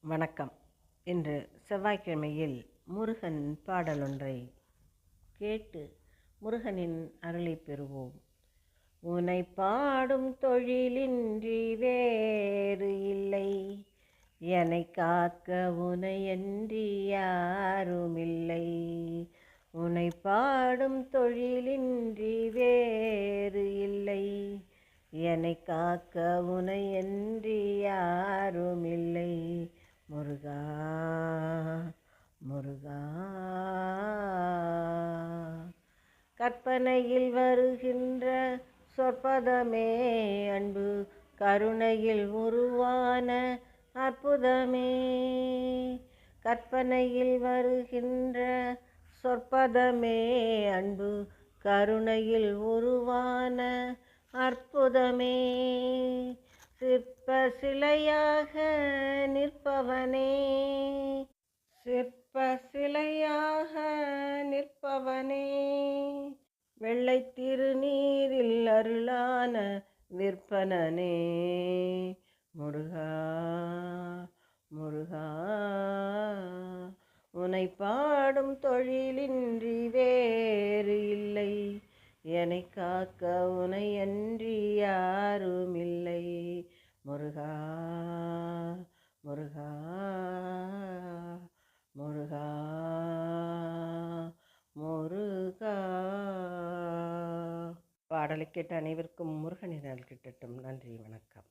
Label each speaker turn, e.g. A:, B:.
A: வணக்கம். இன்று செவ்வாய்க்கிழமையில் முருகன் பாடலொன்றை கேட்டு முருகனின் அருளை பெறுவோம். உனை பாடும் தொழிலின்றி வேறு இல்லை, என்னை காக்க உனையன்றி யாருமில்லை. உனை பாடும் தொழிலின்றி வேறு இல்லை, என்னை காக்க உனையன்றி யாருமில்லை. முருகா முருகா, கற்பனையில் வருகின்ற சொற்பதமே அன்பு, கருணையில் உருவான அற்புதமே. கற்பனையில் வருகின்ற சொற்பதமே அன்பு, கருணையில் உருவான அற்புதமே. சிற்ப சிலையாக நிற்பவனே, சிற்ப சிலையாக நிற்பவனே. வெள்ளை திருநீரில் அருளான விற்பனனே. முருகா முருகா, உனை பாடும் தொழிலின்றி வேறு இல்லை, என்னை காக்க உனையன்றி யாருமில்லை. முருகா முருகா முருகா முருகா. பாடலை கேட்ட அனைவருக்கும் முருகனின் அருள் கிட்டட்டும். நன்றி, வணக்கம்.